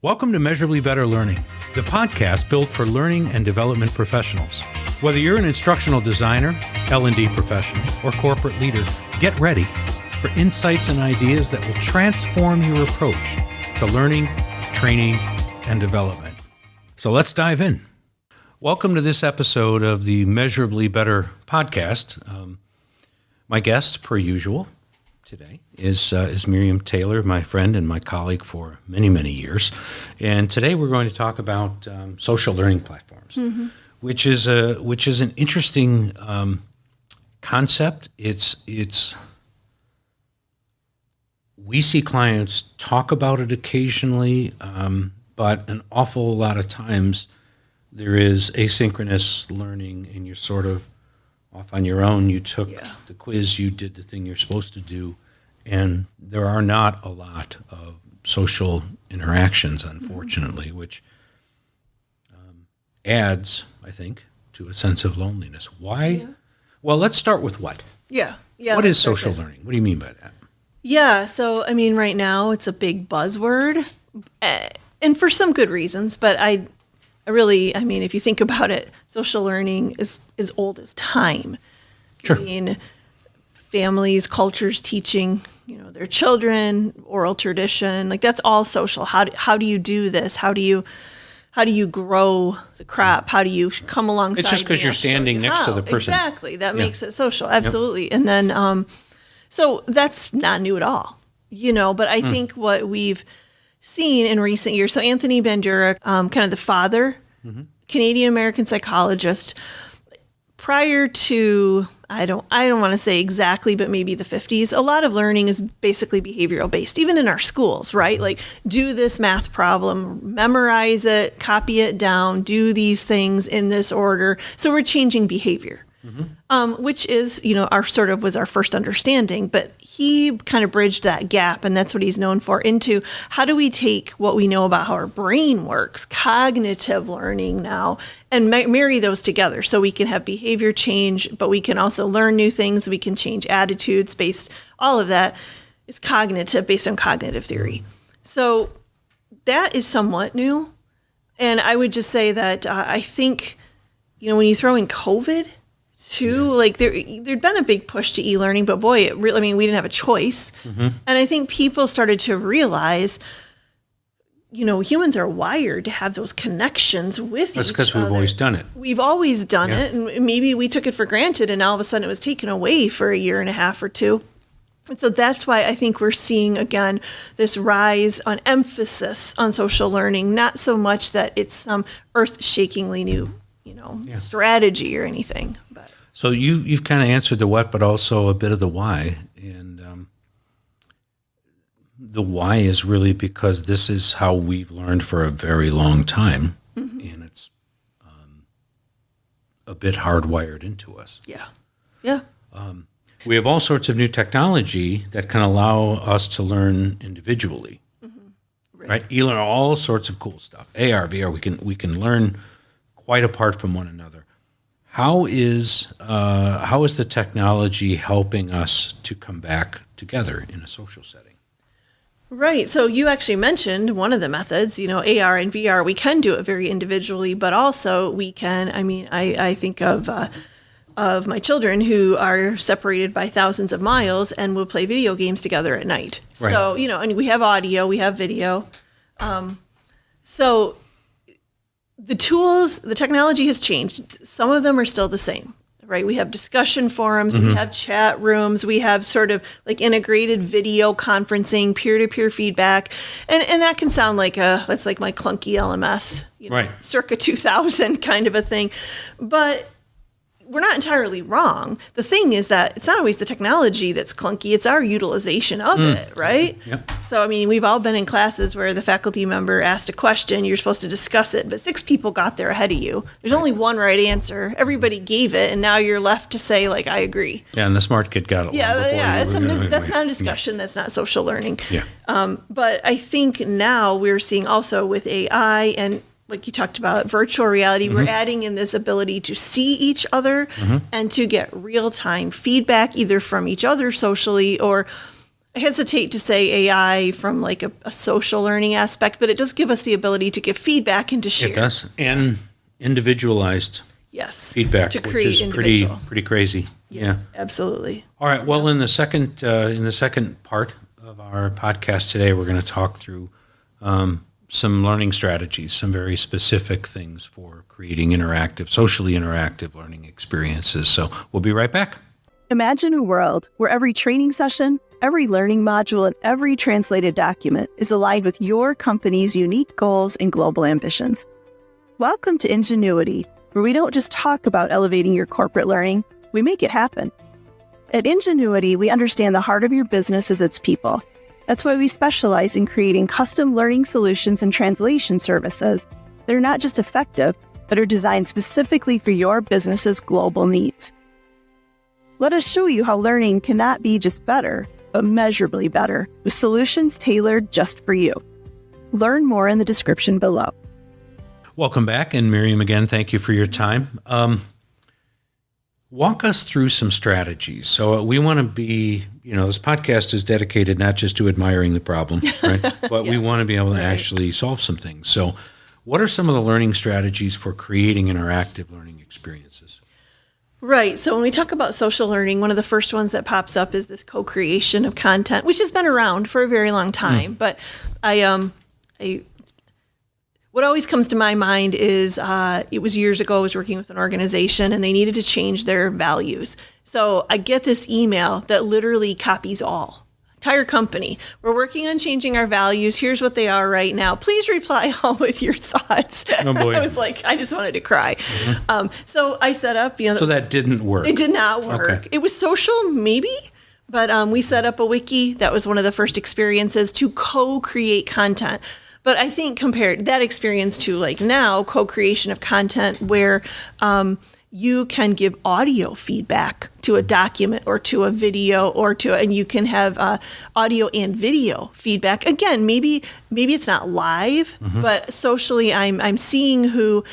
Welcome to Measurably Better Learning, the podcast built for learning and development professionals. Whether you're an instructional designer, L&D professional, or corporate leader, get ready for insights and ideas that will transform your approach to learning, training, and development. So let's dive in. Welcome to this episode of the Measurably Better podcast. My guest, per usual, today is Miriam Taylor, my friend and my colleague for many, many years. And today we're going to talk about social learning platforms, which is an interesting concept. We see clients talk about it occasionally, but an awful lot of times there is asynchronous learning, and you're sort of off on your own. You took the quiz, you did the thing you're supposed to do, and there are not a lot of social interactions, unfortunately, which adds, I think, to a sense of loneliness. Why? Yeah. Well, let's start with what. What is social learning? What do you mean by that? Yeah, so, I mean, right now it's a big buzzword, and for some good reasons, but I mean, if you think about it, social learning is as old as time. Sure. I mean, families, cultures teaching, their children, oral tradition, like that's all social. How do you do this? How do you grow the crop? How do you come alongside? It's just because you're standing next to the person. Exactly. That makes it social. Absolutely. Yep. And then, so that's not new at all, but I think what we've seen in recent years. So Anthony Bandura, kind of the father, Canadian-American psychologist, prior to, I don't want to say exactly, but maybe the 50s, a lot of learning is basically behavioral based, even in our schools, right? Like do this math problem, memorize it, copy it down, do these things in this order. So we're changing behavior. Which is, was our first understanding, but he kind of bridged that gap, and that's what he's known for, into how do we take what we know about how our brain works, cognitive learning now, and marry those together so we can have behavior change, but we can also learn new things, we can change attitudes based, all of that is cognitive, based on cognitive theory. So that is somewhat new, and I would just say that I think, when you throw in COVID, too, like there'd been a big push to e-learning, but boy, it really, we didn't have a choice. And I think people started to realize, humans are wired to have those connections with each other. That's because we've always done it. We've always done it, and maybe we took it for granted, and all of a sudden it was taken away for a year and a half or two. And so that's why I think we're seeing, again, this rise on emphasis on social learning, not so much that it's some earth-shakingly new strategy or anything. But so you've kind of answered the what, but also a bit of the why. And the why is really because this is how we've learned for a very long time, and it's a bit hardwired into us. Yeah. We have all sorts of new technology that can allow us to learn individually, right? E-learn, all sorts of cool stuff. AR, VR, we can learn quite apart from one another. How is the technology helping us to come back together in a social setting? Right. So you actually mentioned one of the methods, AR and VR, we can do it very individually, but also we can, I think of my children who are separated by thousands of miles and will play video games together at night. Right. So, and we have audio, we have video. So the tools, the technology has changed. Some of them are still the same, right? We have discussion forums, we have chat rooms, we have sort of like integrated video conferencing, peer-to-peer feedback. And that can sound like that's like my clunky LMS, circa 2000 kind of a thing. But we're not entirely wrong. The thing is that it's not always the technology that's clunky, it's our utilization of it, right? Yep. So, we've all been in classes where the faculty member asked a question, you're supposed to discuss it, but 6 people got there ahead of you. There's only one right answer. Everybody gave it, and now you're left to say, like, I agree. Yeah, and the smart kid got it. That's not a discussion. That's not social learning. Yeah. But I think now we're seeing also with AI and like you talked about, virtual reality, we're adding in this ability to see each other and to get real-time feedback either from each other socially or, I hesitate to say AI from like a social learning aspect, but it does give us the ability to give feedback and to share. It does. And individualized Yes. feedback, To which create is individual. pretty crazy. Yes, absolutely. All right. Well, in the second part of our podcast today, we're going to talk through some learning strategies, some very specific things for creating socially interactive learning experiences. So we'll be right back. Imagine a world where every training session, every learning module, and every translated document is aligned with your company's unique goals and global ambitions. Welcome to Ingenuity, where we don't just talk about elevating your corporate learning, we make it happen. At Ingenuity, we understand the heart of your business is its people. That's why we specialize in creating custom learning solutions and translation services that are not just effective, but are designed specifically for your business's global needs. Let us show you how learning cannot be just better, but measurably better, with solutions tailored just for you. Learn more in the description below. Welcome back. And Miriam, again, thank you for your time. Walk us through some strategies. So we want to be, this podcast is dedicated not just to admiring the problem, right? But we want to be able to actually solve some things. So what are some of the learning strategies for creating interactive learning experiences? Right. So when we talk about social learning, one of the first ones that pops up is this co-creation of content, which has been around for a very long time. But what always comes to my mind is it was years ago, I was working with an organization and they needed to change their values. So I get this email that literally copies entire company. We're working on changing our values. Here's what they are right now. Please reply all with your thoughts. Oh boy. I was like, I just wanted to cry. So I set up, So that didn't work. It did not work. Okay. It was social, maybe, but we set up a wiki. That was one of the first experiences to co-create content. But I think compared that experience to like now, co-creation of content where you can give audio feedback to a document or to a video and you can have audio and video feedback. Again, maybe it's not live, but socially I'm seeing who,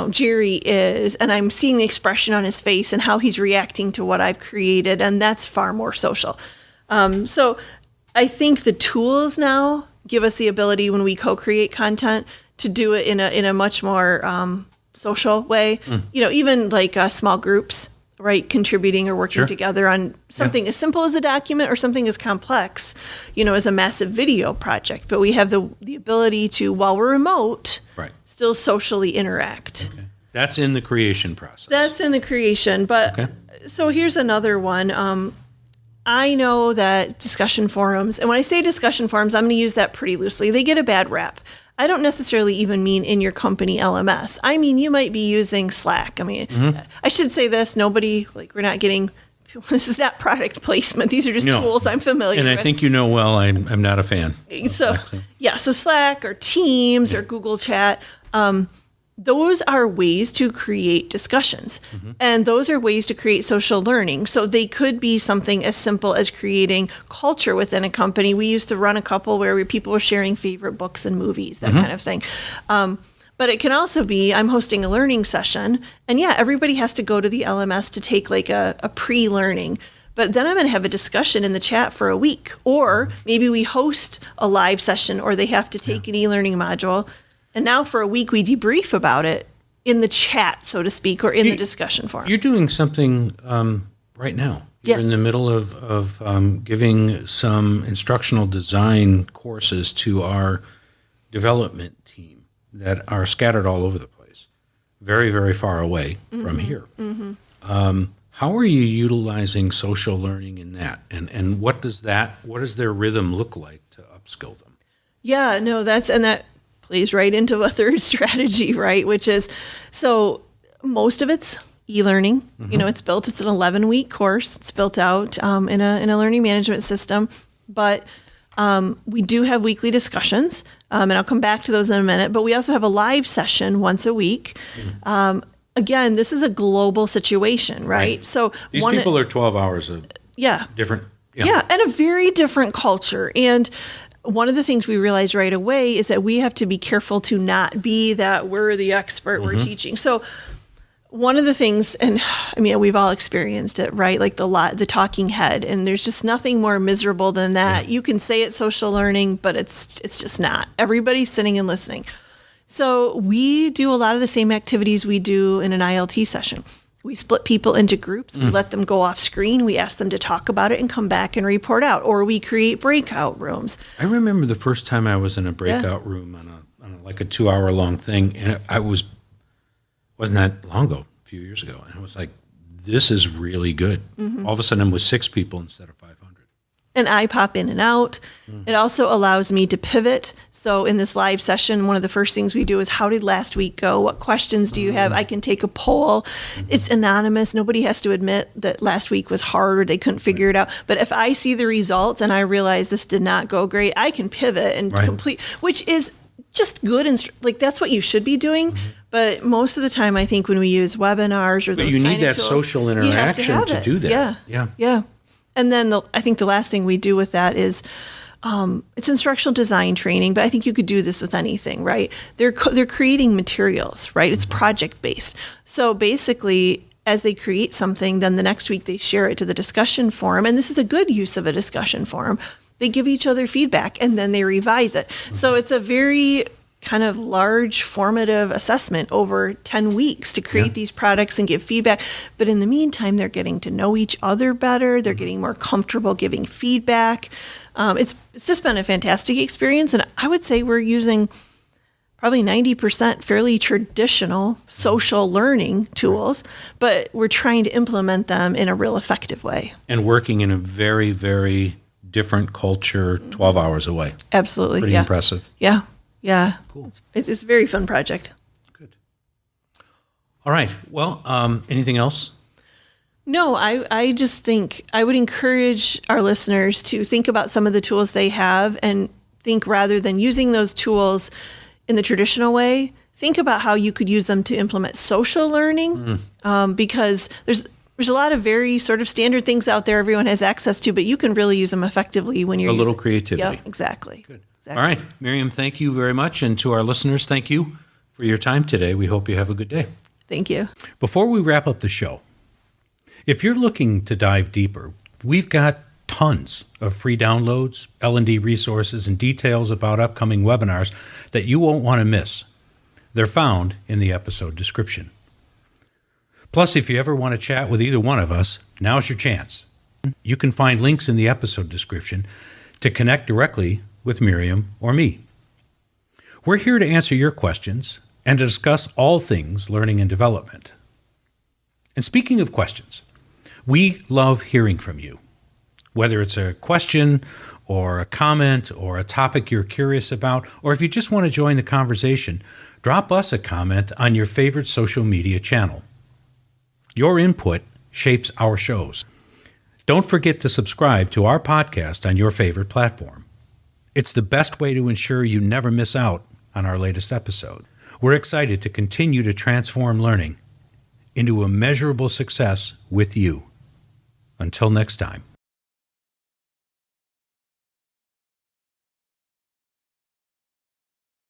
Jerry is, and I'm seeing the expression on his face and how he's reacting to what I've created. And that's far more social. So I think the tools now give us the ability when we co-create content to do it in a much more social way. Even like small groups, right, contributing or working together on something as simple as a document or something as complex, as a massive video project. But we have the ability to, while we're remote, still socially interact. Okay. That's in the creation process. That's in the creation. But so here's another one. I know that discussion forums, and when I say discussion forums, I'm going to use that pretty loosely. They get a bad rap. I don't necessarily even mean in your company LMS. I mean, you might be using Slack. I mean, I should say this, we're not getting, this is not product placement. These are just tools I'm familiar with. And I think I'm not a fan. So Slack or Teams or Google Chat, those are ways to create discussions. And those are ways to create social learning. So they could be something as simple as creating culture within a company. We used to run a couple where people were sharing favorite books and movies, that kind of thing. But it can also be, I'm hosting a learning session, and everybody has to go to the LMS to take like a pre-learning. But then I'm going to have a discussion in the chat for a week. Or maybe we host a live session, or they have to take an e-learning module. And now for a week, we debrief about it in the chat, so to speak, or in the discussion forum. You're doing something right now. You're in the middle of giving some instructional design courses to our development team that are scattered all over the place, very, very far away from here. How are you utilizing social learning in that? And what does their rhythm look like to upskill them? Yeah, no, that plays right into a third strategy, right? Which is, so most of it's e-learning. It's an 11-week course. It's built out in a learning management system, but we do have weekly discussions, and I'll come back to those in a minute, but we also have a live session once a week. Again, this is a global situation, right? So these people are 12 hours of different. And a very different culture. And one of the things we realized right away is that we have to be careful to not be that we're the expert, we're teaching. So one of the things, and I mean, we've all experienced it, right? Like the talking head, and there's just nothing more miserable than that. Yeah. You can say it's social learning, but it's just not. Everybody's sitting and listening. So we do a lot of the same activities we do in an ILT session. We split people into groups. We let them go off screen. We ask them to talk about it and come back and report out, or we create breakout rooms. I remember the first time I was in a breakout room on like a 2-hour long thing, and wasn't that long ago, a few years ago, and I was like, this is really good. All of a sudden I'm with 6 people instead of 500. And I pop in and out. It also allows me to pivot. So in this live session, one of the first things we do is, how did last week go? What questions do you have? I can take a poll. It's anonymous. Nobody has to admit that last week was hard or they couldn't figure it out. But if I see the results and I realize this did not go great, I can pivot and complete, which is just good. Like, that's what you should be doing. But most of the time, I think when we use webinars or those you kind need of that tools, social interaction to do that. Yeah. And then I think the last thing we do with that is, it's instructional design training, but I think you could do this with anything, right? They're creating materials, right? It's project based. So basically, as they create something, then the next week they share it to the discussion forum. And this is a good use of a discussion forum. They give each other feedback and then they revise it. So it's a very kind of large formative assessment over 10 weeks to create these products and give feedback. But in the meantime, they're getting to know each other better. They're getting more comfortable giving feedback. It's just been a fantastic experience. And I would say we're using probably 90% fairly traditional social learning tools, but we're trying to implement them in a real effective way. And working in a very, very different culture 12 hours away. Absolutely. Pretty impressive. Yeah. Yeah. Cool. It's a very fun project. Good. All right. Well, anything else? No, I just think I would encourage our listeners to think about some of the tools they have and think, rather than using those tools in the traditional way, think about how you could use them to implement social learning, because there's a lot of very sort of standard things out there everyone has access to, but you can really use them effectively when you're a little creativity. Yeah, exactly. Good. Exactly. All right, Miriam, thank you very much. And to our listeners, thank you for your time today. We hope you have a good day. Thank you. Before we wrap up the show, if you're looking to dive deeper, we've got tons of free downloads, L&D resources, and details about upcoming webinars that you won't want to miss. They're found in the episode description. Plus, if you ever want to chat with either one of us, now's your chance. You can find links in the episode description to connect directly with Miriam or me. We're here to answer your questions and to discuss all things learning and development. And speaking of questions, we love hearing from you. Whether it's a question or a comment or a topic you're curious about, or if you just want to join the conversation, drop us a comment on your favorite social media channel. Your input shapes our shows. Don't forget to subscribe to our podcast on your favorite platform. It's the best way to ensure you never miss out on our latest episode. We're excited to continue to transform learning into a measurable success with you. Until next time.